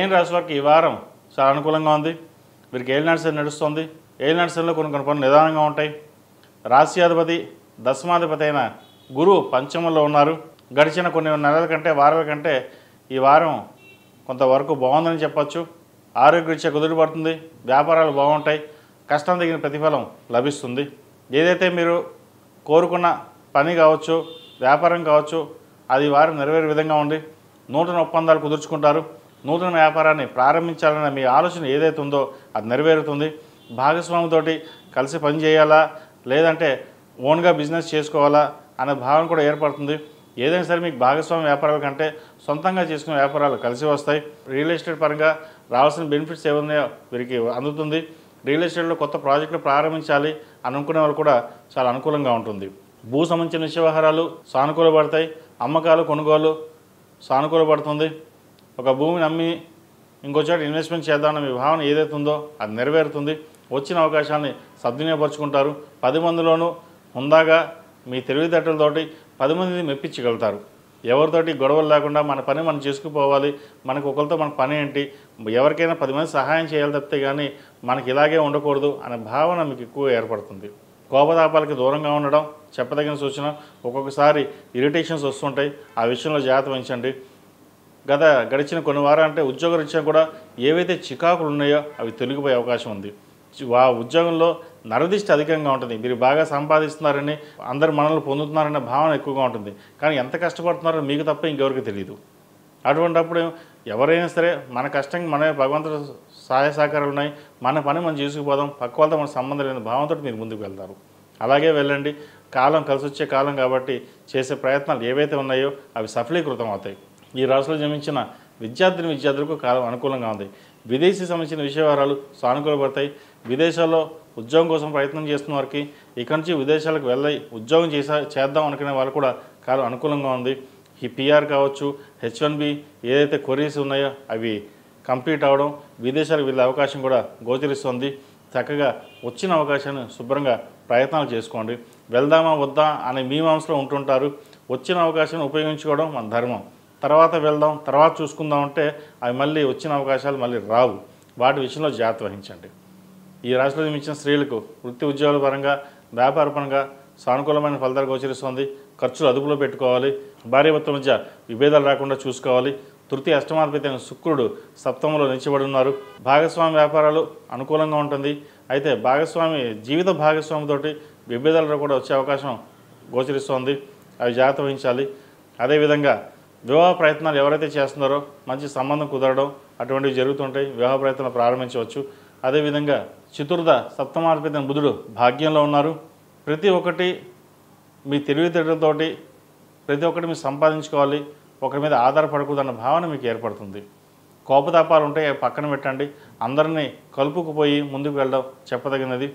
మీన రాశి వారికి ఈ వారం చాలా అనుకూలంగా ఉంది. వీరికి ఏలినాటి శని నడుస్తుంది. ఏలినాటి శనిలో కొన్ని పనులు నిదానంగా ఉంటాయి. రాశ్యాధిపతి దశమాధిపతి అయిన గురువు పంచమంలో ఉన్నారు. గడిచిన కొన్ని నెలల కంటే వారాల కంటే ఈ వారం కొంతవరకు బాగుందని చెప్పచ్చు. ఆరోగ్యరీత్యా కుదురుపడుతుంది. వ్యాపారాలు బాగుంటాయి. కష్టం తగిన ప్రతిఫలం లభిస్తుంది. ఏదైతే మీరు కోరుకున్న పని కావచ్చు, వ్యాపారం కావచ్చు, అది వారం నెరవేరే విధంగా ఉండి నూతన ఒప్పందాలు కుదుర్చుకుంటారు. నూతన వ్యాపారాన్ని ప్రారంభించాలన్న మీ ఆలోచన ఏదైతే ఉందో అది నెరవేరుతుంది. భాగస్వామితోటి కలిసి పని చేయాలా లేదంటే ఓన్గా బిజినెస్ చేసుకోవాలా అనే భావన కూడా ఏర్పడుతుంది. ఏదైనా సరే మీకు భాగస్వామి వ్యాపారాల కంటే సొంతంగా చేసుకునే వ్యాపారాలు కలిసి వస్తాయి. రియల్ ఎస్టేట్ పరంగా రావాల్సిన బెనిఫిట్స్ ఏమున్నాయో వీరికి అందుతుంది. రియల్ ఎస్టేట్లో కొత్త ప్రాజెక్టులు ప్రారంభించాలి అనుకునే వాళ్ళు కూడా చాలా అనుకూలంగా ఉంటుంది. భూ సంబంధించిన వ్యవహారాలు సానుకూలపడతాయి. అమ్మకాలు కొనుగోలు సానుకూలపడుతుంది. ఒక భూమిని అమ్మి ఇంకోచోట ఇన్వెస్ట్మెంట్ చేద్దామన్న మీ భావన ఏదైతే ఉందో అది నెరవేరుతుంది. వచ్చిన అవకాశాన్ని సద్వినియోగపరుచుకుంటారు. 10 మందిలోనూ హుందాగా మీ తెలివితేటలతోటి 10 మందిని మెప్పించగలుగుతారు. ఎవరితోటి గొడవలు లేకుండా మన పని మనం చేసుకుపోవాలి. మనకు ఒకరితో మన పని ఏంటి, ఎవరికైనా 10 మంది సహాయం చేయాలి తప్పితే కానీ మనకి ఇలాగే ఉండకూడదు అనే భావన మీకు ఎక్కువ ఏర్పడుతుంది. కోపతాపాలకి దూరంగా ఉండడం చెప్పదగిన సూచన. ఒక్కొక్కసారి ఇరిటేషన్స్ వస్తుంటాయి. ఆ విషయంలో జాగ్రత్త వహించండి. గడిచిన కొన్ని వారాలంటే ఉద్యోగరీత్యా కూడా ఏవైతే చికాకులు ఉన్నాయో అవి తొలగిపోయే అవకాశం ఉంది. ఆ ఉద్యోగంలో నరదిష్టి అధికంగా ఉంటుంది. మీరు బాగా సంపాదిస్తున్నారని అందరు మనల్ని పొందుతున్నారనే భావన ఎక్కువగా ఉంటుంది. కానీ ఎంత కష్టపడుతున్నారో మీకు తప్ప ఇంకెవరికి తెలియదు. అటువంటిప్పుడు ఎవరైనా సరే మన కష్టంగా మన భగవంతుడు సహాయ సహకారాలు ఉన్నాయి, మన పని మనం చేసుకుపోదాం, పక్క వాళ్ళతో మన సంబంధం లేని భావంతో మీరు ముందుకు వెళ్తారు. అలాగే వెళ్ళండి. కాలం కలిసి వచ్చే కాలం కాబట్టి చేసే ప్రయత్నాలు ఏవైతే ఉన్నాయో అవి సఫలీకృతం అవుతాయి. ఈ రాశిలో జన్మించిన విద్యార్థులకు కాలం అనుకూలంగా ఉంది. విదేశీ సంబంధించిన విషయవారాలు సానుకూలపడతాయి. విదేశాల్లో ఉద్యోగం కోసం ప్రయత్నం చేస్తున్న వారికి ఇక నుంచి విదేశాలకు వెళ్ళి ఉద్యోగం చేద్దాం అనుకునే వాళ్ళు కూడా కాలం అనుకూలంగా ఉంది. ఈ పిఆర్ కావచ్చు, H1B ఏదైతే క్వరీస్ ఉన్నాయో అవి కంప్లీట్ అవ్వడం, విదేశాలకు వెళ్ళే అవకాశం కూడా గోచరిస్తుంది. చక్కగా వచ్చిన అవకాశాన్ని శుభ్రంగా ప్రయత్నాలు చేసుకోండి. వెళ్దామా వద్దా అనే మీమాంసలో ఉంటుంటారు. వచ్చిన అవకాశాన్ని ఉపయోగించుకోవడం మన ధర్మం. తర్వాత వెళ్దాం, తర్వాత చూసుకుందాం అంటే అవి మళ్ళీ వచ్చిన అవకాశాలు మళ్ళీ రావు. వాటి విషయంలో జాగ్రత్త వహించండి. ఈ రాశిలో జన్మించిన స్త్రీలకు వృత్తి ఉద్యోగాల పరంగా, వ్యాపార పరంగా సానుకూలమైన ఫలితాలు గోచరిస్తుంది. ఖర్చులు అదుపులో పెట్టుకోవాలి. భార్యాభర్తల మధ్య విభేదాలు రాకుండా చూసుకోవాలి. తృతీయ అష్టమాధిపతి అయిన శుక్రుడు సప్తమంలో నిలిచబడి ఉన్నారు. భాగస్వామి వ్యాపారాలు అనుకూలంగా ఉంటుంది. అయితే జీవిత భాగస్వామితోటి విభేదాలు కూడా వచ్చే అవకాశం గోచరిస్తోంది. అవి జాగ్రత్త వహించాలి. అదేవిధంగా వివాహ ప్రయత్నాలు ఎవరైతే చేస్తున్నారో మంచి సంబంధం కుదరడం అటువంటివి జరుగుతుంటాయి. వివాహ ప్రయత్నాలు ప్రారంభించవచ్చు. అదేవిధంగా చతుర్థ సప్తమాధిపతి బుధుడు భాగ్యంలో ఉన్నారు. ప్రతి ఒక్కటి మీ తెలివితేటలతోటి ప్రతి ఒక్కటి మీరు సంపాదించుకోవాలి, ఒకరి మీద ఆధారపడకూడదన్న భావన మీకు ఏర్పడుతుంది. కోపతాపాలు ఉంటే పక్కన పెట్టండి. అందరినీ కలుపుకుపోయి ముందుకు వెళ్ళడం చెప్పదగినది.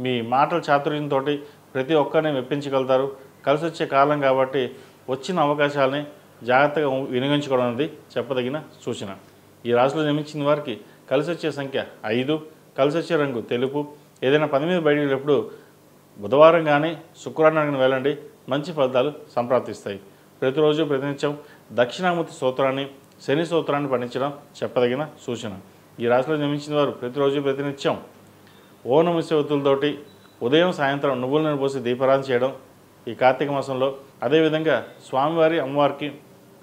మీ మాటల చాతుర్యంతో ప్రతి ఒక్కరిని మెప్పించగలుగుతారు. కలిసి వచ్చే కాలం కాబట్టి వచ్చిన అవకాశాలని జాగ్రత్తగా వినియోగించుకోవడం అనేది చెప్పదగిన సూచన. ఈ రాశిలో జన్మించిన వారికి కలిసి వచ్చే సంఖ్య 5, కలిసి వచ్చే రంగు తెలుపు. ఏదైనా పని మీద బయటికి వెళ్ళినప్పుడు బుధవారం కానీ శుక్రవారం కానీ వెళ్ళండి, మంచి ఫలితాలు సంప్రాప్తిస్తాయి. ప్రతిరోజు ప్రతినిత్యం దక్షిణామూర్తి స్తోత్రాన్ని, శని స్తోత్రాన్ని పఠించడం చెప్పదగిన సూచన. ఈ రాశిలో జన్మించిన వారు ప్రతిరోజు ప్రతినిత్యం ఓ నమః శివాయతోటి ఉదయం సాయంత్రం నువ్వులను పోసి దీపారాధన చేయడం ఈ కార్తీక మాసంలో. అదేవిధంగా స్వామివారి అమ్మవారికి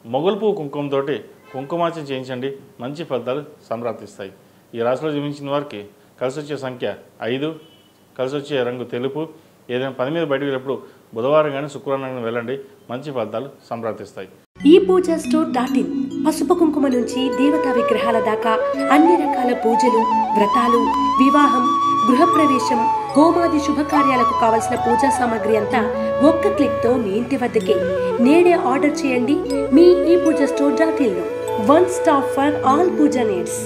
మొగలు పువ్వు కుంకుమతోటి కుంకుమార్చన చేయించండి, మంచి ఫలితాలు సంప్రాప్తిస్తాయి. ఈ రాశిలో జన్మించిన వారికి కలిసి వచ్చే సంఖ్య 5, కలిసి వచ్చే రంగు తెలుపు. ఏదైనా పని మీద బయటకు వెళ్ళినప్పుడు బుధవారం కానీ శుక్రవారం కానీ వెళ్ళండి, మంచి ఫలితాలు సంప్రాప్తిస్తాయి. ఈ పూజా స్టోర్.in పసుపు కుంకుమ నుంచి దేవతా విగ్రహాల దాకా అన్ని రకాల పూజలు, వ్రతాలు, వివాహం, గృహప్రవేశం, హోమాది శుభకార్యాలకు కావలసిన పూజా సామాగ్రి అంతా ఒక్క క్లిక్తో మీ ఇంటి వద్దకే. నేడే ఆర్డర్ చేయండి మీ ఈ పూజా స్టోర్.in లో. One stop for all puja needs.